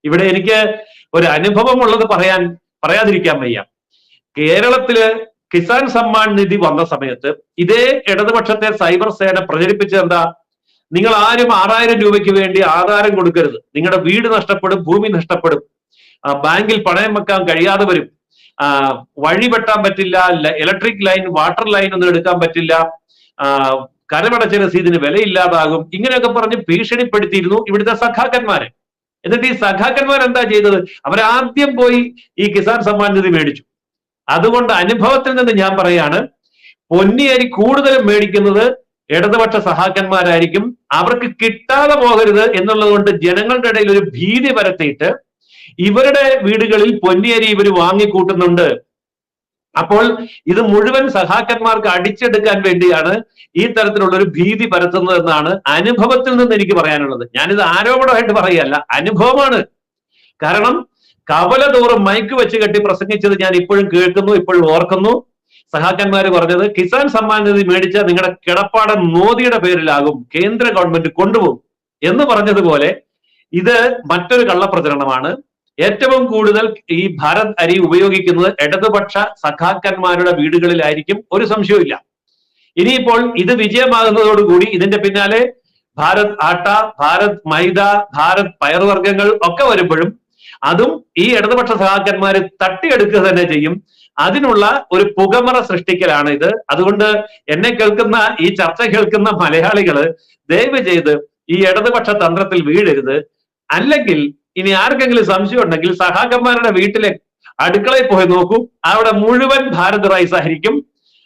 ഇവിടെ എനിക്ക് ഒരു അനുഭവം ഉള്ളത് പറയാതിരിക്കാൻ വയ്യ. കേരളത്തില് കിസാൻ സമ്മാൻ നിധി വന്ന സമയത്ത് ഇതേ ഇടതുപക്ഷത്തെ സൈബർ സേന പ്രചരിപ്പിച്ചത് എന്താ? നിങ്ങൾ ആരും 6000 രൂപയ്ക്ക് വേണ്ടി ആധാരം കൊടുക്കരുത്, നിങ്ങളുടെ വീട് നഷ്ടപ്പെടും, ഭൂമി നഷ്ടപ്പെടും, ബാങ്കിൽ പണയം വെക്കാൻ കഴിയാതെ വരും, വഴി വെട്ടാൻ പറ്റില്ല, ഇലക്ട്രിക് ലൈൻ വാട്ടർ ലൈൻ ഒന്നും എടുക്കാൻ പറ്റില്ല, കരമടച്ച രസീതിന് വിലയില്ലാതാകും, ഇങ്ങനെയൊക്കെ പറഞ്ഞ് ഭീഷണിപ്പെടുത്തിയിരുന്നു ഇവിടുത്തെ സഖാക്കന്മാരെ. എന്നിട്ട് ഈ സഖാക്കന്മാർ എന്താ ചെയ്തത്? അവരാദ്യം പോയി ഈ കിസാൻ സമ്മാൻ നിധി മേടിച്ചു. അതുകൊണ്ട് അനുഭവത്തിൽ നിന്ന് ഞാൻ പറയാണ്, പൊന്നിയരി കൂടുതലും മേടിക്കുന്നത് ഇടതുപക്ഷ സഹാക്കന്മാരായിരിക്കും. അവർക്ക് കിട്ടാതെ പോകരുത് എന്നുള്ളത് കൊണ്ട് ജനങ്ങളുടെ ഇടയിൽ ഒരു ഭീതി പരത്തിയിട്ട് ഇവരുടെ വീടുകളിൽ പൊന്നിയരി ഇവർ വാങ്ങിക്കൂട്ടുന്നുണ്ട്. അപ്പോൾ ഇത് മുഴുവൻ സഹാക്കന്മാർക്ക് അടിച്ചെടുക്കാൻ വേണ്ടിയാണ് ഈ തരത്തിലുള്ള ഒരു ഭീതി പരത്തുന്നത് എന്നാണ് അനുഭവത്തിൽ നിന്ന് എനിക്ക് പറയാനുള്ളത്. ഞാനിത് ആരോപണമായിട്ട് പറയല്ല, അനുഭവമാണ്. കാരണം കവല തോറും മൈക്ക് വെച്ച് കെട്ടി പ്രസംഗിച്ചത് ഞാൻ ഇപ്പോഴും കേൾക്കുന്നു, ഇപ്പോഴും ഓർക്കുന്നു. സഹാക്കന്മാര് പറഞ്ഞത് കിസാൻ സമ്മാൻ നിധി മേടിച്ച നിങ്ങളുടെ കിടപ്പാടം മോദിയുടെ പേരിലാകും, കേന്ദ്ര ഗവൺമെന്റ് കൊണ്ടുപോകും എന്ന് പറഞ്ഞതുപോലെ ഇത് മറ്റൊരു കള്ളപ്രചരണമാണ്. ഏറ്റവും കൂടുതൽ ഈ ഭാരത് അരി ഉപയോഗിക്കുന്നത് ഇടതുപക്ഷ സഖാക്കന്മാരുടെ വീടുകളിലായിരിക്കും, ഒരു സംശയവും ഇല്ല. ഇനിയിപ്പോൾ ഇത് വിജയമാകുന്നതോടുകൂടി ഇതിന്റെ പിന്നാലെ ഭാരത് ആട്ട, ഭാരത് മൈദ, ഭാരത് പയറുവർഗ്ഗങ്ങൾ ഒക്കെ വരുമ്പോഴും അതും ഈ ഇടതുപക്ഷ സഹാക്കന്മാര് തട്ടിയെടുക്കുക തന്നെ ചെയ്യും. അതിനുള്ള ഒരു പുകമറ സൃഷ്ടിക്കലാണ് ഇത്. അതുകൊണ്ട് എന്നെ കേൾക്കുന്ന, ഈ ചർച്ച കേൾക്കുന്ന മലയാളികള് ദയവ് ചെയ്ത് ഈ ഇടതുപക്ഷ തന്ത്രത്തിൽ വീഴരുത്. അല്ലെങ്കിൽ ഇനി ആർക്കെങ്കിലും സംശയം ഉണ്ടെങ്കിൽ സഹാക്കന്മാരുടെ വീട്ടിലെ അടുക്കളയിൽ പോയി നോക്കൂ, അവിടെ മുഴുവൻ ഭാരത് റൈസ് ആയിരിക്കും.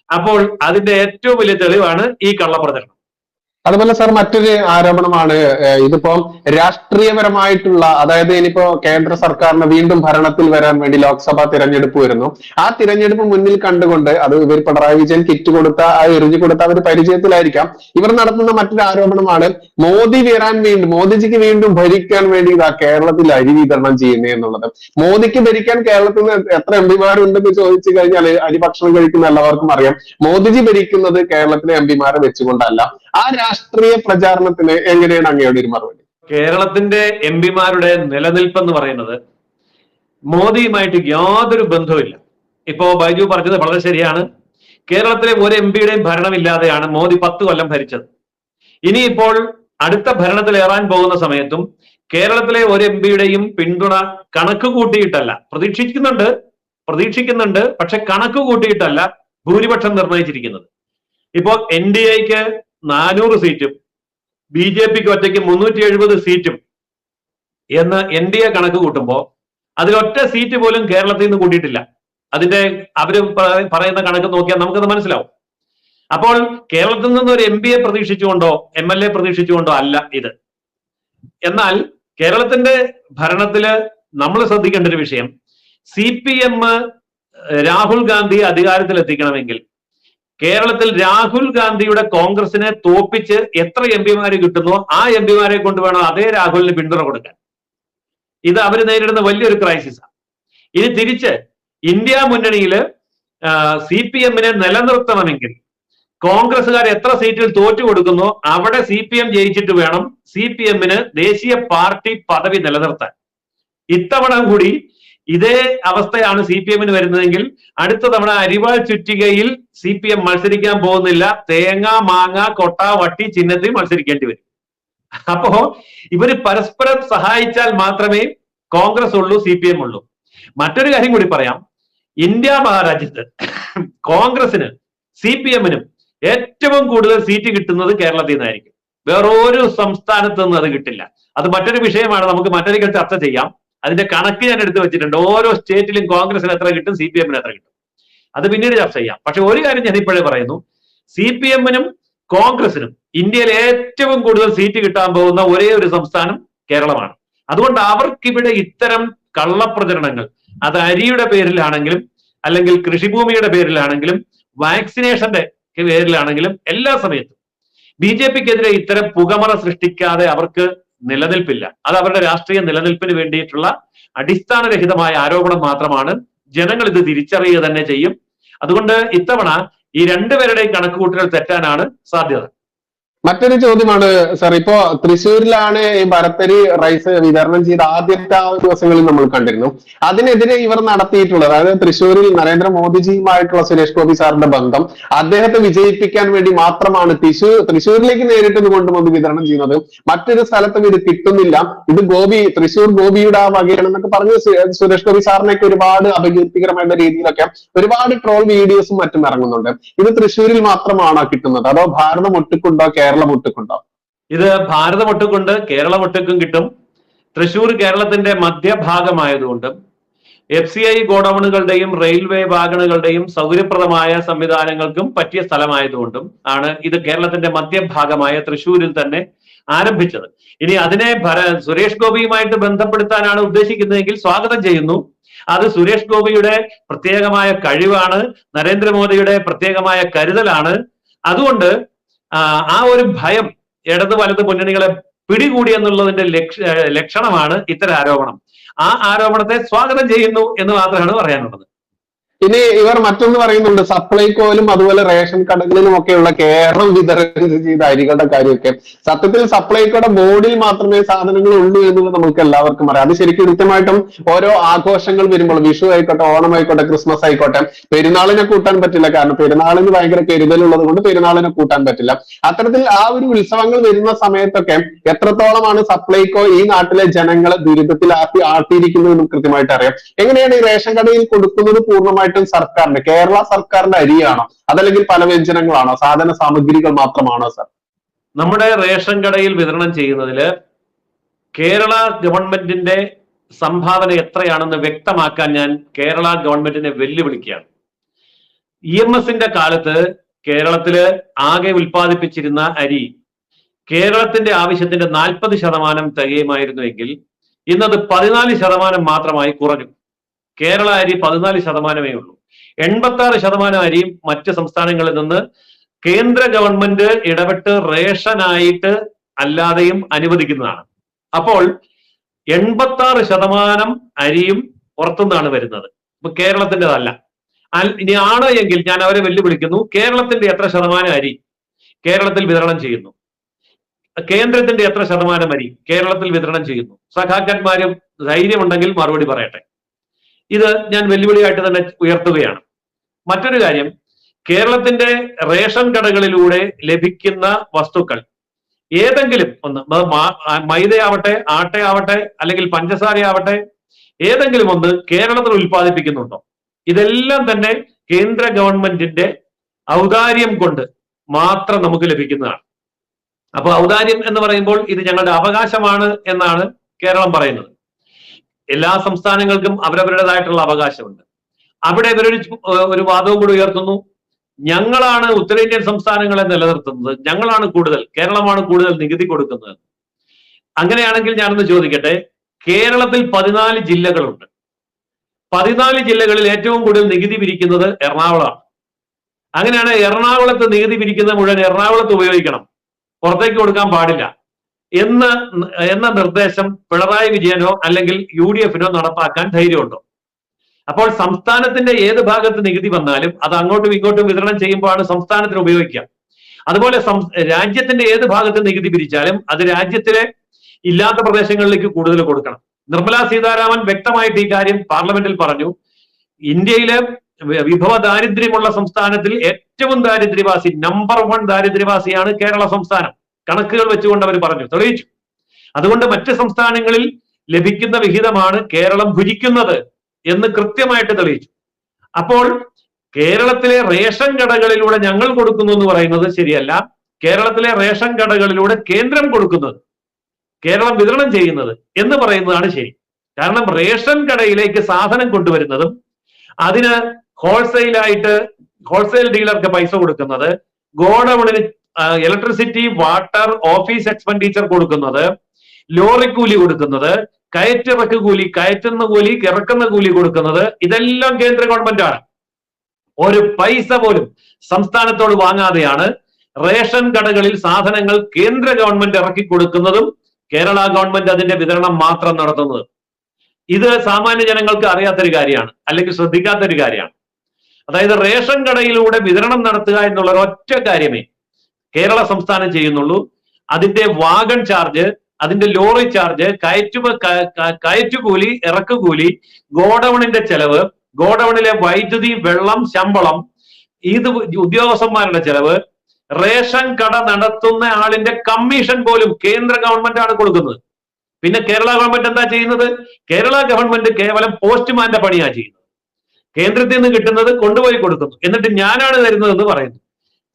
അപ്പോൾ അതിന്റെ ഏറ്റവും വലിയ തെളിവാണ് ഈ കള്ളപ്രചരണം. അതുപോലെ സാർ മറ്റൊരു ആരോപണമാണ് ഇതിപ്പം രാഷ്ട്രീയപരമായിട്ടുള്ള, അതായത് ഇനിയിപ്പോ കേന്ദ്ര സർക്കാരിന് വീണ്ടും ഭരണത്തിൽ വരാൻ വേണ്ടി ലോക്സഭാ തിരഞ്ഞെടുപ്പ് വരുന്നു. ആ തിരഞ്ഞെടുപ്പ് മുന്നിൽ കണ്ടുകൊണ്ട് അത് ഇവർ പിണറായി വിജയൻ കിറ്റ് കൊടുത്ത, ആ എറിഞ്ഞു കൊടുത്ത ഒരു പരിചയത്തിലായിരിക്കാം ഇവർ നടത്തുന്ന മറ്റൊരു ആരോപണമാണ് മോദിജിക്ക് വീണ്ടും ഭരിക്കാൻ വേണ്ടി കേരളത്തിൽ അരി വിതരണം ചെയ്യുന്നത് എന്നുള്ളത്. മോദിക്ക് ഭരിക്കാൻ കേരളത്തിൽ നിന്ന് എത്ര എംപിമാരുണ്ടെന്ന് ചോദിച്ചു കഴിഞ്ഞാൽ അരി ഭക്ഷണം കഴിക്കുന്ന എല്ലാവർക്കും അറിയാം. മോദിജി ഭരിക്കുന്നത് കേരളത്തിലെ എംപിമാരെ വെച്ചുകൊണ്ടല്ല. ആ രാഷ്ട്രീയ പ്രചാരണത്തിന് എങ്ങനെയാണ് അങ്ങയുടെ ഒരു മറുപടി? കേരളത്തിന്റെ എംപിമാരുടെ നിലനിൽപ്പ് എന്ന് പറയുന്നത് മോദിയുമായിട്ട് യാതൊരു ബന്ധവുമില്ല. ഇപ്പോ ബൈജു പറഞ്ഞത് വളരെ ശരിയാണ്. കേരളത്തിലെ ഒരു എംപിയുടെയും ഭരണമില്ലാതെയാണ് മോദി 10 കൊല്ലം ഭരിച്ചത്. ഇനിയിപ്പോൾ അടുത്ത ഭരണത്തിലേറാൻ പോകുന്ന സമയത്തും കേരളത്തിലെ ഒരു എംപിയുടെയും പിന്തുണ കണക്ക് കൂട്ടിയിട്ടല്ല, പ്രതീക്ഷിക്കുന്നുണ്ട്, പക്ഷെ കണക്ക് കൂട്ടിയിട്ടല്ല ഭൂരിപക്ഷം നിർണയിച്ചിരിക്കുന്നത്. ഇപ്പോ NDAക്ക് 400 സീറ്റും BJPക്ക് ഒറ്റയ്ക്ക് 370 സീറ്റും എന്ന് NDA കണക്ക് കൂട്ടുമ്പോൾ അതിലൊറ്റ സീറ്റ് പോലും കേരളത്തിൽ നിന്ന് കൂട്ടിയിട്ടില്ല. അതിന്റെ അവര് പറയുന്ന കണക്ക് നോക്കിയാൽ നമുക്കത് മനസ്സിലാവും. അപ്പോൾ കേരളത്തിൽ നിന്ന് ഒരു MPയെ പ്രതീക്ഷിച്ചുകൊണ്ടോ MLA പ്രതീക്ഷിച്ചുകൊണ്ടോ അല്ല ഇത്. എന്നാൽ കേരളത്തിന്റെ ഭരണത്തില് നമ്മൾ ശ്രദ്ധിക്കേണ്ട ഒരു വിഷയം, CPM രാഹുൽ ഗാന്ധിയെ അധികാരത്തിൽ എത്തിക്കണമെങ്കിൽ കേരളത്തിൽ രാഹുൽ ഗാന്ധിയുടെ കോൺഗ്രസിനെ തോപ്പിച്ച് എത്ര എംപിമാര് കിട്ടുന്നോ ആ എംപിമാരെ കൊണ്ട് വേണം അതേ രാഹുലിന് പിന്തുണ കൊടുക്കാൻ. ഇത് അവർ നേരിടുന്ന വലിയൊരു ക്രൈസിസാണ്. ഇനി തിരിച്ച് ഇന്ത്യ മുന്നണിയില് CPM-നെ നിലനിർത്തണമെങ്കിൽ കോൺഗ്രസ്സുകാർ എത്ര സീറ്റിൽ തോറ്റു കൊടുക്കുന്നോ അവിടെ CPM ജയിച്ചിട്ട് വേണം CPM-ന് ദേശീയ പാർട്ടി പദവി നിലനിർത്താൻ. ഇത്തവണ കൂടി ഇതേ അവസ്ഥയാണ് CPM-ന് വരുന്നതെങ്കിൽ അടുത്ത തവണ അരിവാൾ ചുറ്റികയിൽ CPM മത്സരിക്കാൻ പോകുന്നില്ല, തേങ്ങ മാങ്ങ കൊട്ട വട്ടി ചിഹ്നത്തിൽ മത്സരിക്കേണ്ടി വരും. അപ്പോ ഇവര് പരസ്പരം സഹായിച്ചാൽ മാത്രമേ കോൺഗ്രസ് ഉള്ളൂ, CPM ഉള്ളൂ. മറ്റൊരു കാര്യം കൂടി പറയാം, ഇന്ത്യ മഹാരാജ്യത്ത് കോൺഗ്രസിന് CPM-നും ഏറ്റവും കൂടുതൽ സീറ്റ് കിട്ടുന്നത് കേരളത്തിൽ നിന്നായിരിക്കും. വേറൊരു സംസ്ഥാനത്ത് നിന്ന് അത് കിട്ടില്ല. അത് മറ്റൊരു വിഷയമാണ്, നമുക്ക് മറ്റൊരിക്കൽ ചർച്ച ചെയ്യാം. അതിന്റെ കണക്ക് ഞാൻ എടുത്തു വെച്ചിട്ടുണ്ട്. ഓരോ സ്റ്റേറ്റിലും കോൺഗ്രസിന് എത്ര കിട്ടും, CPM-ന് എത്ര കിട്ടും, അത് പിന്നീട് ചർച്ച ചെയ്യാം. പക്ഷെ ഒരു കാര്യം ഞാൻ ഇപ്പോഴേ പറയുന്നു, CPM-നും കോൺഗ്രസിനും ഇന്ത്യയിൽ ഏറ്റവും കൂടുതൽ സീറ്റ് കിട്ടാൻ പോകുന്ന ഒരേ ഒരു സംസ്ഥാനം കേരളമാണ്. അതുകൊണ്ട് അവർക്കിവിടെ ഇത്തരം കള്ളപ്രചരണങ്ങൾ, അത് അരിയുടെ പേരിലാണെങ്കിലും അല്ലെങ്കിൽ കൃഷിഭൂമിയുടെ പേരിലാണെങ്കിലും വാക്സിനേഷന്റെ പേരിലാണെങ്കിലും എല്ലാ സമയത്തും BJPക്കെതിരെ ഇത്തരം പുകമറ സൃഷ്ടിക്കാതെ അവർക്ക് നിലനിൽപ്പില്ല. അത് അവരുടെ രാഷ്ട്രീയ നിലനിൽപ്പിന് വേണ്ടിയിട്ടുള്ള അടിസ്ഥാനരഹിതമായ ആരോപണം മാത്രമാണ്. ജനങ്ങൾ ഇത് തിരിച്ചറിയുക തന്നെ ചെയ്യും. അതുകൊണ്ട് ഇത്തവണ ഈ രണ്ടുപേരുടെയും കണക്കുകൂട്ടലുകൾ തെറ്റാനാണ് സാധ്യത. മറ്റൊരു ചോദ്യമാണ് സർ, ഇപ്പോ തൃശ്ശൂരിലാണ് ഈ ഭരത്തരി റൈസ് വിതരണം ചെയ്ത ആദ്യത്തെ ആ ദിവസങ്ങളിൽ നമ്മൾ കണ്ടിരുന്നു. അതിനെതിരെ ഇവർ നടത്തിയിട്ടുള്ളത്, അതായത് തൃശ്ശൂരിൽ നരേന്ദ്രമോദിജിയുമായിട്ടുള്ള സുരേഷ് ഗോപി സാറിന്റെ ബന്ധം, അദ്ദേഹത്തെ വിജയിപ്പിക്കാൻ വേണ്ടി മാത്രമാണ് തൃശ്ശൂരിലേക്ക് നേരിട്ട് ഇത് കൊണ്ടുവന്ന് വിതരണം ചെയ്യുന്നത്. മറ്റൊരു സ്ഥലത്തും ഇത് കിട്ടുന്നില്ല, ഇത് തൃശ്ശൂർ ഗോപിയുടെ ആ വകയാണെന്നൊക്കെ പറഞ്ഞ് സുരേഷ് ഗോപി സാറിനെയൊക്കെ ഒരുപാട് അപകീർത്തികരമായ രീതിയിലൊക്കെ ഒരുപാട് ട്രോൾ വീഡിയോസും മറ്റും ഇറങ്ങുന്നുണ്ട്. ഇത് തൃശ്ശൂരിൽ മാത്രമാണോ കിട്ടുന്നത്, അതോ ഭാരതം ഒട്ടുക്കുണ്ടോ കേരളം ഒട്ടുക്കുണ്ടോ? ഇത് ഭാരതം ഒട്ടുക്കുണ്ട്, കേരളം ഒട്ടുക്കും കിട്ടും. തൃശ്ശൂർ കേരളത്തിന്റെ മധ്യഭാഗമായതുകൊണ്ടും FCI ഗോഡൌണുകളുടെയും റെയിൽവേ വാഗണുകളുടെയും സൗകര്യപ്രദമായ സംവിധാനങ്ങൾക്കും പറ്റിയ സ്ഥലമായതുകൊണ്ടും ആണ് ഇത് കേരളത്തിന്റെ മധ്യഭാഗമായ തൃശ്ശൂരിൽ തന്നെ ആരംഭിച്ചത്. ഇനി അതിനെ സുരേഷ് ഗോപിയുമായിട്ട് ബന്ധപ്പെടുത്താനാണ് ഉദ്ദേശിക്കുന്നതെങ്കിൽ സ്വാഗതം ചെയ്യുന്നു. അത് സുരേഷ് ഗോപിയുടെ പ്രത്യേകമായ കഴിവാണ്, നരേന്ദ്രമോദിയുടെ പ്രത്യേകമായ കരുതലാണ്. അതുകൊണ്ട് ആ ഒരു ഭയം ഇടത് വലത് മുന്നണികളെ പിടികൂടി എന്നുള്ളതിന്റെ ലക്ഷണമാണ് ഇത്തരം ആരോപണം. ആ ആരോപണത്തെ സ്വാഗതം ചെയ്യുന്നു എന്ന് മാത്രമാണ് പറയാനുള്ളത്. ഇനി ഇവർ മറ്റൊന്ന് പറയുന്നുണ്ട്, സപ്ലൈകോയിലും അതുപോലെ റേഷൻ കടകളിലും ഒക്കെയുള്ള കേരളം വിതരണം ചെയ്ത അരികളുടെ കാര്യമൊക്കെ. സത്യത്തിൽ സപ്ലൈകോയുടെ ബോർഡിൽ മാത്രമേ സാധനങ്ങൾ ഉള്ളൂ എന്നുള്ളത് നമുക്ക് എല്ലാവർക്കും അറിയാം. അത് ശരിക്കും കൃത്യമായിട്ടും ഓരോ ആഘോഷങ്ങൾ വരുമ്പോൾ, വിഷു ആയിക്കോട്ടെ, ഓണം ആയിക്കോട്ടെ, ക്രിസ്മസ് ആയിക്കോട്ടെ, പെരുന്നാളിനെ കൂട്ടാൻ പറ്റില്ല. കാരണം പെരുന്നാളിന് ഭയങ്കര കരുതലുള്ളത് കൊണ്ട് പെരുന്നാളിനെ കൂട്ടാൻ പറ്റില്ല. അത്തരത്തിൽ ആ ഒരു ഉത്സവങ്ങൾ വരുന്ന സമയത്തൊക്കെ എത്രത്തോളമാണ് സപ്ലൈകോ ഈ നാട്ടിലെ ജനങ്ങളെ ദുരിതത്തിലാക്കി ആട്ടിയിരിക്കുന്നതെന്നും കൃത്യമായിട്ട് അറിയാം. എങ്ങനെയാണ് ഈ റേഷൻ കടയിൽ കൊടുക്കുന്നത് പൂർണ്ണമായിട്ട് സർക്കാരിന്റെ, കേരള സർക്കാരിന്റെ അരിയാണോ, അതല്ലെങ്കിൽ പല വ്യഞ്ജനങ്ങളാണോ, സാധന സാമഗ്രികൾ മാത്രമാണോ സർ? നമ്മുടെ റേഷൻ കടയിൽ വിതരണം ചെയ്യുന്നതിൽ കേരള ഗവൺമെന്റിന്റെ സംഭാവന എത്രയാണെന്ന് വ്യക്തമാക്കാൻ ഞാൻ കേരള ഗവൺമെന്റിനെ വെല്ലുവിളിക്കുകയാണ്. EMSന്റെ കാലത്ത് കേരളത്തില് ആകെ ഉൽപ്പാദിപ്പിച്ചിരുന്ന അരി കേരളത്തിന്റെ ആവശ്യത്തിന്റെ 40% തികയുമായിരുന്നുവെങ്കിൽ ഇന്നത് 14% മാത്രമായി കുറഞ്ഞു. കേരള അരി 14%മേ ഉള്ളൂ. 86% അരിയും മറ്റ് സംസ്ഥാനങ്ങളിൽ നിന്ന് കേന്ദ്ര ഗവൺമെന്റ് ഇടപെട്ട് റേഷനായിട്ട് അല്ലാതെയും അനുവദിക്കുന്നതാണ്. അപ്പോൾ 86% അരിയും പുറത്തുനിന്നാണ് വരുന്നത്, ഇപ്പൊ കേരളത്തിൻ്റെതല്ല. ഇനി ആണ് എങ്കിൽ ഞാൻ അവരെ വെല്ലുവിളിക്കുന്നു, കേരളത്തിന്റെ എത്ര ശതമാനം അരി കേരളത്തിൽ വിതരണം ചെയ്യുന്നു, കേന്ദ്രത്തിന്റെ എത്ര ശതമാനം അരി കേരളത്തിൽ വിതരണം ചെയ്യുന്നു? സഖാക്കന്മാരും ധൈര്യമുണ്ടെങ്കിൽ മറുപടി പറയട്ടെ. ഇത് ഞാൻ വെല്ലുവിളിയായിട്ട് തന്നെ ഉയർത്തുകയാണ്. മറ്റൊരു കാര്യം, കേരളത്തിന്റെ റേഷൻ കടകളിലൂടെ ലഭിക്കുന്ന വസ്തുക്കൾ ഏതെങ്കിലും ഒന്ന്, മൈദയാവട്ടെ, ആട്ടയാവട്ടെ, അല്ലെങ്കിൽ പഞ്ചസാരയാവട്ടെ, ഏതെങ്കിലും ഒന്ന് കേരളത്തിൽ ഉൽപ്പാദിപ്പിക്കുന്നുണ്ടോ? ഇതെല്ലാം തന്നെ കേന്ദ്ര ഗവൺമെന്റിന്റെ ഔദാര്യം കൊണ്ട് മാത്രം നമുക്ക് ലഭിക്കുന്നതാണ്. അപ്പൊ ഔദാര്യം എന്ന് പറയുമ്പോൾ ഇത് ഞങ്ങളുടെ അവകാശമാണ് എന്നാണ് കേരളം പറയുന്നത്. എല്ലാ സംസ്ഥാനങ്ങൾക്കും അവരവരുടേതായിട്ടുള്ള അവകാശമുണ്ട്. അവിടെ ഇവരൊരു വാദവും കൂടി ഉയർത്തുന്നു, ഞങ്ങളാണ് ഉത്തരേന്ത്യൻ സംസ്ഥാനങ്ങളെ നിലനിർത്തുന്നത്, ഞങ്ങളാണ് കൂടുതൽ, കേരളമാണ് കൂടുതൽ നികുതി കൊടുക്കുന്നത്. അങ്ങനെയാണെങ്കിൽ ഞാനൊന്ന് ചോദിക്കട്ടെ, കേരളത്തിൽ 14 ജില്ലകളുണ്ട്. 14 ജില്ലകളിൽ ഏറ്റവും കൂടുതൽ നികുതി പിരിക്കുന്നത് എറണാകുളമാണ്. അങ്ങനെയാണ് എറണാകുളത്ത് നികുതി പിരിക്കുന്നത് മുഴുവൻ എറണാകുളത്ത് ഉപയോഗിക്കണം, പുറത്തേക്ക് കൊടുക്കാൻ പാടില്ല എന്ന നിർദ്ദേശം പിണറായി വിജയനോ അല്ലെങ്കിൽ UDFനോ നടപ്പാക്കാൻ ധൈര്യമുണ്ടോ? അപ്പോൾ സംസ്ഥാനത്തിന്റെ ഏത് ഭാഗത്ത് നികുതി വന്നാലും അത് അങ്ങോട്ടും ഇങ്ങോട്ടും വിതരണം ചെയ്യുമ്പോഴാണ് സംസ്ഥാനത്തിന് ഉപയോഗിക്കുക. അതുപോലെ രാജ്യത്തിന്റെ ഏത് ഭാഗത്ത് നികുതി പിരിച്ചാലും അത് രാജ്യത്തിലെ ഇല്ലാത്ത പ്രദേശങ്ങളിലേക്ക് കൂടുതൽ കൊടുക്കണം. നിർമ്മലാ സീതാരാമൻ വ്യക്തമായിട്ട് ഈ കാര്യം പാർലമെന്റിൽ പറഞ്ഞു. ഇന്ത്യയിലെ വിഭവ ദാരിദ്ര്യമുള്ള സംസ്ഥാനത്തിൽ ഏറ്റവും ദാരിദ്ര്യവാസി, നമ്പർ 1 ദാരിദ്ര്യവാസിയാണ് കേരള സംസ്ഥാനം. കണക്കുകൾ വെച്ചുകൊണ്ട് അവർ പറഞ്ഞു, തെളിയിച്ചു. അതുകൊണ്ട് മറ്റ് സംസ്ഥാനങ്ങളിൽ ലഭിക്കുന്ന വിഹിതമാണ് കേരളം ഭുജിക്കുന്നത് എന്ന് കൃത്യമായിട്ട് തെളിയിച്ചു. അപ്പോൾ കേരളത്തിലെ റേഷൻ കടകളിലൂടെ ഞങ്ങൾ കൊടുക്കുന്നു എന്ന് പറയുന്നത് ശരിയല്ല. കേരളത്തിലെ റേഷൻ കടകളിലൂടെ കേന്ദ്രം കൊടുക്കുന്നത്, കേരളം വിതരണം ചെയ്യുന്നത് എന്ന് പറയുന്നതാണ് ശരി. കാരണം റേഷൻ കടയിലേക്ക് സാധനം കൊണ്ടുവരുന്നതും അതിന് ഹോൾസെയിൽ ഡീലർക്ക് പൈസ കൊടുക്കുന്നത്, ഗോഡൌണിന് ഇലക്ട്രിസിറ്റി, വാട്ടർ, ഓഫീസ് എക്സ്പെൻഡിച്ചർ കൊടുക്കുന്നത്, ലോറി കൂലി കൊടുക്കുന്നത്, കയറ്റിറക്ക് കൂലി, കയറ്റുന്ന കൂലി, ഇറക്കുന്ന കൂലി കൊടുക്കുന്നത്, ഇതെല്ലാം കേന്ദ്ര ഗവൺമെന്റാണ്. ഒരു പൈസ പോലും സംസ്ഥാനത്തോട് വാങ്ങാതെയാണ് റേഷൻ കടകളിൽ സാധനങ്ങൾ കേന്ദ്ര ഗവൺമെന്റ് ഇറക്കി കൊടുക്കുന്നതും കേരള ഗവൺമെന്റ് അതിന്റെ വിതരണം മാത്രം നടത്തുന്നത്. ഇത് സാമാന്യ ജനങ്ങൾക്ക് അറിയാത്തൊരു കാര്യമാണ്, അല്ലെങ്കിൽ ശ്രദ്ധിക്കാത്തൊരു കാര്യമാണ്. അതായത് റേഷൻ കടയിലൂടെ വിതരണം നടത്തുക എന്നുള്ള ഒറ്റ കാര്യമേ കേരള സംസ്ഥാനം ചെയ്യുന്നുള്ളൂ. അതിന്റെ വാഗൺ ചാർജ്, അതിന്റെ ലോറി ചാർജ്, കയറ്റുകൂലി, ഇറക്കുകൂലി, ഗോഡൌണിന്റെ ചെലവ്, ഗോഡൌണിലെ വൈദ്യുതി, വെള്ളം, ശമ്പളം, ഇത് ഉദ്യോഗസ്ഥന്മാരുടെ ചെലവ്, റേഷൻ കട നടത്തുന്ന ആളിന്റെ കമ്മീഷൻ പോലും കേന്ദ്ര ഗവൺമെന്റ് ആണ് കൊടുക്കുന്നത്. പിന്നെ കേരള ഗവൺമെന്റ് എന്താ ചെയ്യുന്നത്? കേരള ഗവൺമെന്റ് കേവലം പോസ്റ്റ്മാന്റെ പണിയാണ് ചെയ്യുന്നത്. കേന്ദ്രത്തിൽ നിന്ന് കിട്ടുന്നത് കൊണ്ടുപോയി കൊടുക്കുന്നു, എന്നിട്ട് ഞാനാണ് തരുന്നതെന്ന് പറയുന്നു.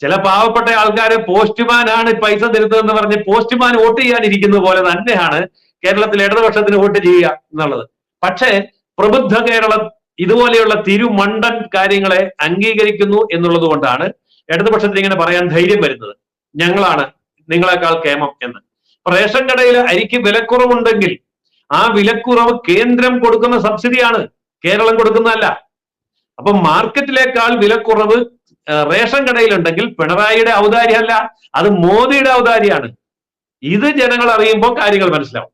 ചില പാവപ്പെട്ട ആൾക്കാര് പോസ്റ്റ്മാൻ ആണ് പൈസ തരുന്നതെന്ന് പറഞ്ഞ് പോസ്റ്റ്മാൻ വോട്ട് ചെയ്യാനിരിക്കുന്നത് പോലെ തന്നെയാണ് കേരളത്തിൽ ഇടതുപക്ഷത്തിന് വോട്ട് ചെയ്യുക എന്നുള്ളത്. പക്ഷേ പ്രബുദ്ധ കേരളം ഇതുപോലെയുള്ള തിരുമണ്ടൻ കാര്യങ്ങളെ അംഗീകരിക്കുന്നു എന്നുള്ളത് കൊണ്ടാണ് ഇടതുപക്ഷത്തിന് ഇങ്ങനെ പറയാൻ ധൈര്യം വരുന്നത്, ഞങ്ങളാണ് നിങ്ങളെക്കാൾ കേമം എന്ന്. റേഷൻ കടയിൽ അരിക്ക് വിലക്കുറവുണ്ടെങ്കിൽ ആ വിലക്കുറവ് കേന്ദ്രം കൊടുക്കുന്ന സബ്സിഡിയാണ്, കേരളം കൊടുക്കുന്നതല്ല. അപ്പൊ മാർക്കറ്റിലേക്കാൾ വിലക്കുറവ് റേഷൻ കടയിലുണ്ടെങ്കിൽ പിണറായിയുടെ ഔദാര്യമല്ല, അത് മോദിയുടെ ഔദാര്യാണ്. ഇത് ജനങ്ങൾ അറിയുമ്പോൾ കാര്യങ്ങൾ മനസ്സിലാവും.